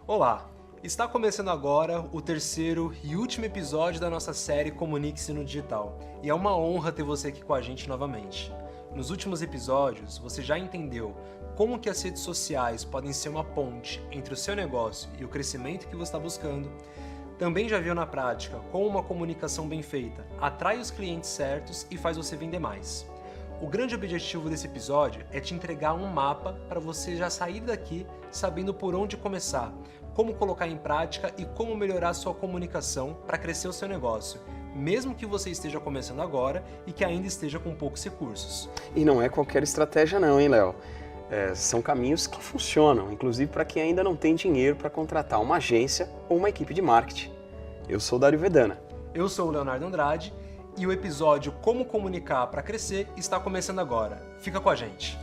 Olá! Está começando agora o terceiro e último episódio da nossa série Comunique-se no Digital, e é uma honra ter você aqui com a gente novamente. Nos últimos episódios, você já entendeu como que as redes sociais podem ser uma ponte entre o seu negócio e o crescimento que você está buscando. Também já viu na prática como uma comunicação bem feita atrai os clientes certos e faz você vender mais. O grande objetivo desse episódio é te entregar um mapa para você já sair daqui sabendo por onde começar, como colocar em prática e como melhorar sua comunicação para crescer o seu negócio, mesmo que você esteja começando agora e que ainda esteja com poucos recursos. E não é qualquer estratégia não, hein, Léo? São caminhos que funcionam, inclusive para quem ainda não tem dinheiro para contratar uma agência ou uma equipe de marketing. Eu sou o Dário Vedana. Eu sou o Leonardo Andrade e o episódio Como Comunicar para Crescer está começando agora. Fica com a gente!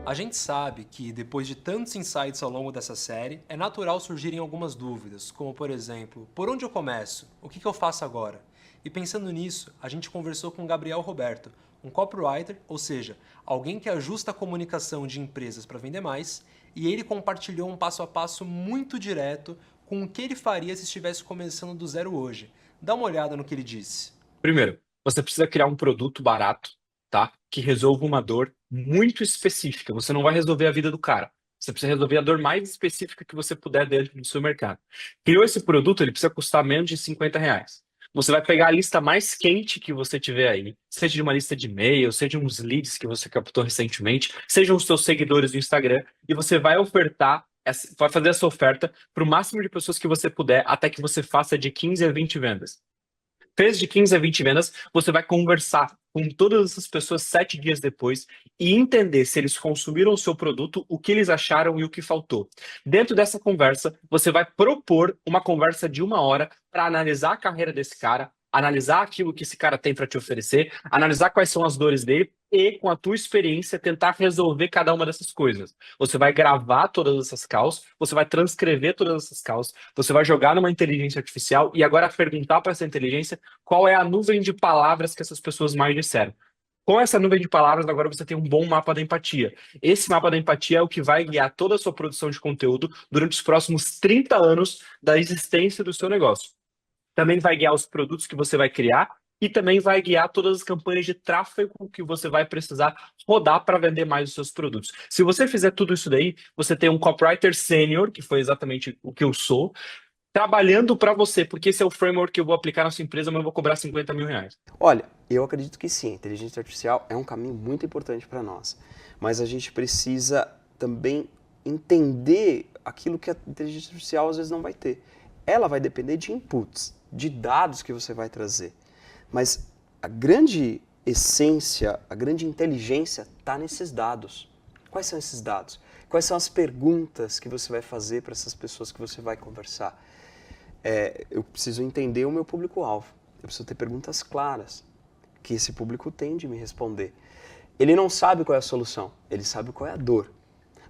A gente sabe que, depois de tantos insights ao longo dessa série, é natural surgirem algumas dúvidas, como por exemplo, por onde eu começo? O que eu faço agora? E pensando nisso, a gente conversou com Gabriel Roberto, um copywriter, ou seja, alguém que ajusta a comunicação de empresas para vender mais, e ele compartilhou um passo a passo muito direto com o que ele faria se estivesse começando do zero hoje. Dá uma olhada no que ele disse. Primeiro, você precisa criar um produto barato, tá? Que resolva uma dor muito específica. Você não vai resolver a vida do cara. Você precisa resolver a dor mais específica que você puder dentro do seu mercado. Criou esse produto, ele precisa custar menos de R$ 50. Você vai pegar a lista mais quente que você tiver aí, seja de uma lista de e-mail, seja uns leads que você captou recentemente, sejam os seus seguidores do Instagram, e você vai ofertar, vai fazer essa oferta para o máximo de pessoas que você puder, até que você faça de 15 a 20 vendas. Fez de 15 a 20 vendas, você vai conversar com todas essas pessoas 7 dias depois e entender se eles consumiram o seu produto, o que eles acharam e o que faltou. Dentro dessa conversa, você vai propor uma conversa de 1 hora para analisar a carreira desse cara, analisar aquilo que esse cara tem para te oferecer, analisar quais são as dores dele e, com a tua experiência, tentar resolver cada uma dessas coisas. Você vai gravar todas essas calls, você vai transcrever todas essas calls, você vai jogar numa inteligência artificial e agora perguntar para essa inteligência qual é a nuvem de palavras que essas pessoas mais disseram. Com essa nuvem de palavras, agora você tem um bom mapa da empatia. Esse mapa da empatia é o que vai guiar toda a sua produção de conteúdo durante os próximos 30 anos da existência do seu negócio. Também vai guiar os produtos que você vai criar e também vai guiar todas as campanhas de tráfego que você vai precisar rodar para vender mais os seus produtos. Se você fizer tudo isso daí, você tem um copywriter sênior, que foi exatamente o que eu sou, trabalhando para você, porque esse é o framework que eu vou aplicar na sua empresa, mas eu vou cobrar R$ 50.000. Olha, eu acredito que sim, a inteligência artificial é um caminho muito importante para nós, mas a gente precisa também entender aquilo que a inteligência artificial às vezes não vai ter. Ela vai depender de inputs, de dados que você vai trazer, mas a grande essência, a grande inteligência está nesses dados. Quais são esses dados? Quais são as perguntas que você vai fazer para essas pessoas que você vai conversar? Eu preciso entender o meu público-alvo. Eu preciso ter perguntas claras que esse público tem de me responder. Ele não sabe qual é a solução, ele sabe qual é a dor.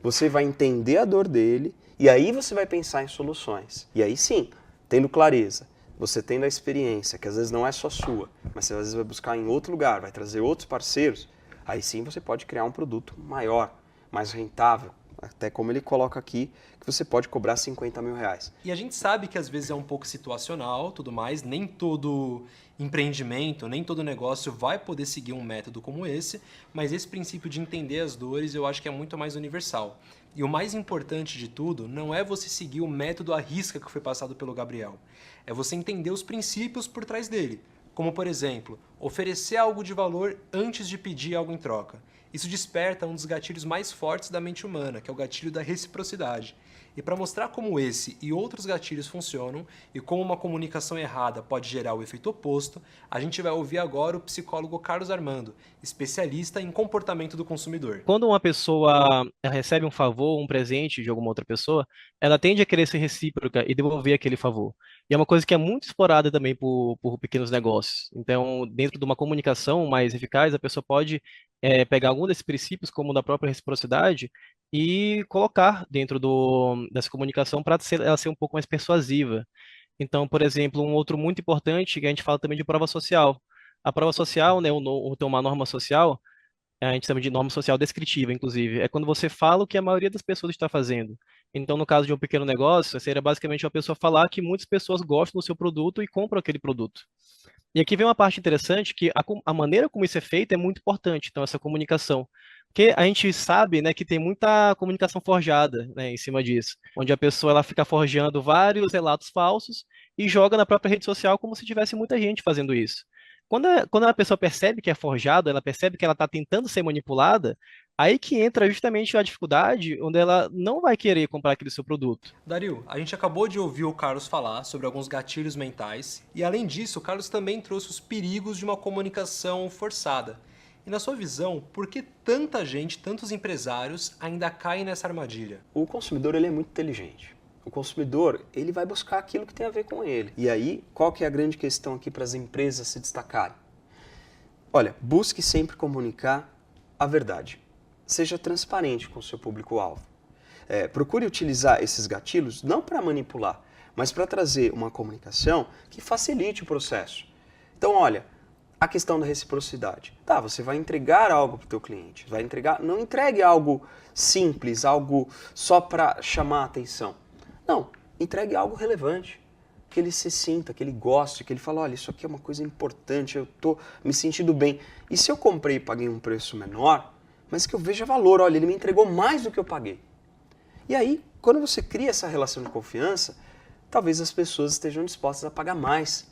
Você vai entender a dor dele e aí você vai pensar em soluções. E aí sim, tendo clareza, você tendo a experiência, que às vezes não é só sua, mas você às vezes vai buscar em outro lugar, vai trazer outros parceiros, aí sim você pode criar um produto maior, mais rentável. Até como ele coloca aqui, que você pode cobrar R$ 50.000. E a gente sabe que às vezes é um pouco situacional, tudo mais, nem todo empreendimento, nem todo negócio vai poder seguir um método como esse, mas esse princípio de entender as dores eu acho que é muito mais universal. E o mais importante de tudo não é você seguir o método à risca que foi passado pelo Gabriel, é você entender os princípios por trás dele, como por exemplo, oferecer algo de valor antes de pedir algo em troca. Isso desperta um dos gatilhos mais fortes da mente humana, que é o gatilho da reciprocidade. E para mostrar como esse e outros gatilhos funcionam e como uma comunicação errada pode gerar o efeito oposto, a gente vai ouvir agora o psicólogo Carlos Armando, especialista em comportamento do consumidor. Quando uma pessoa recebe um favor, um presente de alguma outra pessoa, ela tende a querer ser recíproca e devolver aquele favor. E é uma coisa que é muito explorada também por pequenos negócios. Então, dentro de uma comunicação mais eficaz, a pessoa pode pegar algum desses princípios, como o da própria reciprocidade, e colocar dentro dessa comunicação para ela ser um pouco mais persuasiva. Então, por exemplo, um outro muito importante, que a gente fala também de prova social. A prova social, né, ou tem uma norma social, a gente chama de norma social descritiva, inclusive, é quando você fala o que a maioria das pessoas está fazendo. Então, no caso de um pequeno negócio, seria basicamente uma pessoa falar que muitas pessoas gostam do seu produto e compram aquele produto. E aqui vem uma parte interessante que a maneira como isso é feito é muito importante, então, essa comunicação. Porque a gente sabe, né, que tem muita comunicação forjada, né, em cima disso, onde a pessoa ela fica forjando vários relatos falsos e joga na própria rede social como se tivesse muita gente fazendo isso. Quando a pessoa percebe que é forjado, ela percebe que ela está tentando ser manipulada, aí que entra justamente a dificuldade, onde ela não vai querer comprar aquele seu produto. Dario, a gente acabou de ouvir o Carlos falar sobre alguns gatilhos mentais e, além disso, o Carlos também trouxe os perigos de uma comunicação forçada. E, na sua visão, por que tanta gente, tantos empresários, ainda caem nessa armadilha? O consumidor ele é muito inteligente. O consumidor ele vai buscar aquilo que tem a ver com ele. E aí, qual que é a grande questão aqui para as empresas se destacarem? Olha, busque sempre comunicar a verdade. Seja transparente com o seu público-alvo. Procure utilizar esses gatilhos não para manipular, mas para trazer uma comunicação que facilite o processo. Então, olha, a questão da reciprocidade. Tá, você vai entregar algo para o teu cliente, vai entregar, não entregue algo simples, algo só para chamar a atenção. Não, entregue algo relevante, que ele se sinta, que ele goste, que ele fale, olha, isso aqui é uma coisa importante, eu estou me sentindo bem. E se eu comprei e paguei um preço menor, mas que eu veja valor, olha, ele me entregou mais do que eu paguei. E aí, quando você cria essa relação de confiança, talvez as pessoas estejam dispostas a pagar mais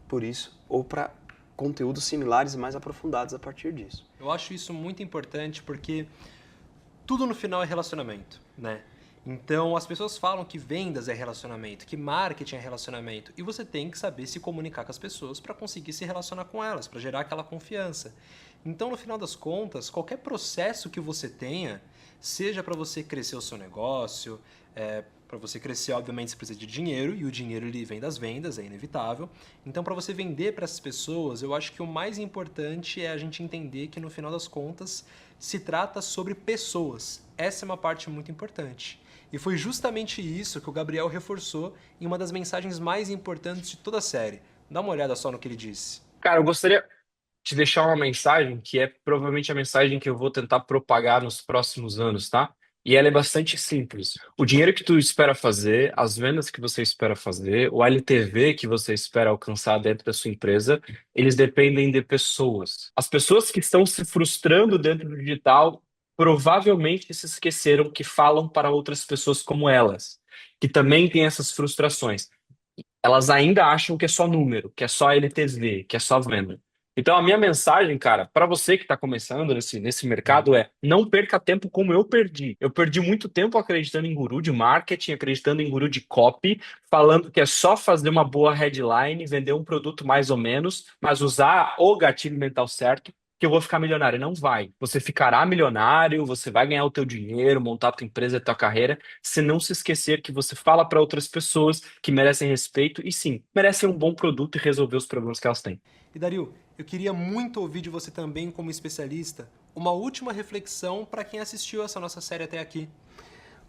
por isso, ou para conteúdos similares e mais aprofundados a partir disso. Eu acho isso muito importante porque tudo no final é relacionamento, né? Então, as pessoas falam que vendas é relacionamento, que marketing é relacionamento, e você tem que saber se comunicar com as pessoas para conseguir se relacionar com elas, para gerar aquela confiança. Então, no final das contas, qualquer processo que você tenha, seja para você crescer o seu negócio, para você crescer, obviamente, você precisa de dinheiro, e o dinheiro ele vem das vendas, é inevitável. Então, para você vender para essas pessoas, eu acho que o mais importante é a gente entender que, no final das contas, se trata sobre pessoas. Essa é uma parte muito importante. E foi justamente isso que o Gabriel reforçou em uma das mensagens mais importantes de toda a série. Dá uma olhada só no que ele disse. Cara, eu gostaria de deixar uma mensagem que é provavelmente a mensagem que eu vou tentar propagar nos próximos anos, tá? E ela é bastante simples. O dinheiro que tu espera fazer, as vendas que você espera fazer, o LTV que você espera alcançar dentro da sua empresa, eles dependem de pessoas. As pessoas que estão se frustrando dentro do digital provavelmente se esqueceram que falam para outras pessoas como elas, que também têm essas frustrações. Elas ainda acham que é só número, que é só LTV, que é só venda. Então, a minha mensagem, cara, para você que está começando nesse mercado é: não perca tempo como eu perdi. Eu perdi muito tempo acreditando em guru de marketing, acreditando em guru de copy, falando que é só fazer uma boa headline, vender um produto mais ou menos, mas usar o gatilho mental certo, que eu vou ficar milionário. Não vai. Você ficará milionário, você vai ganhar o teu dinheiro, montar a tua empresa, a tua carreira, se não se esquecer que você fala para outras pessoas que merecem respeito e sim, merecem um bom produto e resolver os problemas que elas têm. E Dario, eu queria muito ouvir de você também, como especialista, uma última reflexão para quem assistiu essa nossa série até aqui.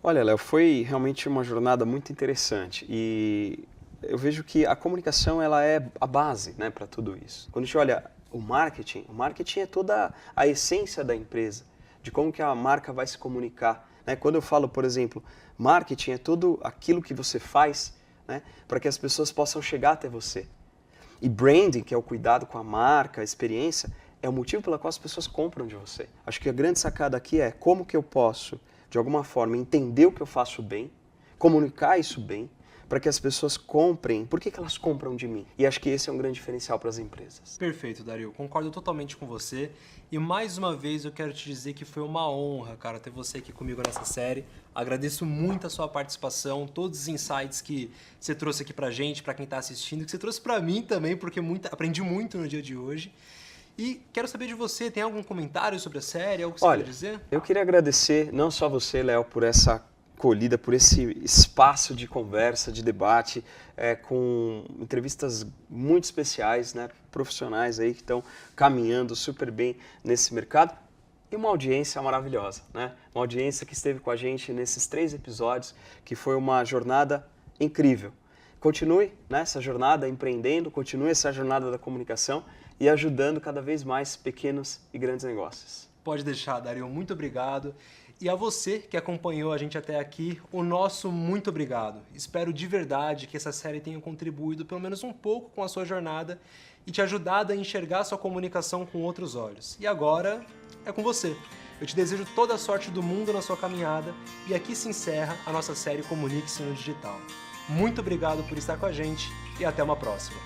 Olha, Léo, foi realmente uma jornada muito interessante e eu vejo que a comunicação ela é a base, né, para tudo isso. Quando a gente olha o marketing é toda a essência da empresa, de como que a marca vai se comunicar, né? Quando eu falo, por exemplo, marketing é tudo aquilo que você faz, né, para que as pessoas possam chegar até você. E branding, que é o cuidado com a marca, a experiência, é o motivo pelo qual as pessoas compram de você. Acho que a grande sacada aqui é como que eu posso, de alguma forma, entender o que eu faço bem, comunicar isso bem, para que as pessoas comprem. Por que elas compram de mim? E acho que esse é um grande diferencial para as empresas. Perfeito, Dario. Concordo totalmente com você. E mais uma vez eu quero te dizer que foi uma honra, cara, ter você aqui comigo nessa série. Agradeço muito a sua participação, todos os insights que você trouxe aqui pra gente, pra quem tá assistindo, que você trouxe pra mim também, porque aprendi muito no dia de hoje. E quero saber de você, tem algum comentário sobre a série, algo que você quer dizer? Eu queria agradecer não só você, Léo, por essa acolhida, por esse espaço de conversa, de debate, com entrevistas muito especiais, né, profissionais aí que estão caminhando super bem nesse mercado e uma audiência maravilhosa, né? Uma audiência que esteve com a gente nesses 3 episódios, que foi uma jornada incrível. Continue nessa jornada empreendendo, continue essa jornada da comunicação, e ajudando cada vez mais pequenos e grandes negócios. Pode deixar, Dario. Muito obrigado. E a você que acompanhou a gente até aqui, o nosso muito obrigado. Espero de verdade que essa série tenha contribuído pelo menos um pouco com a sua jornada e te ajudado a enxergar a sua comunicação com outros olhos. E agora é com você. Eu te desejo toda a sorte do mundo na sua caminhada e aqui se encerra a nossa série Comunique-se no Digital. Muito obrigado por estar com a gente e até uma próxima.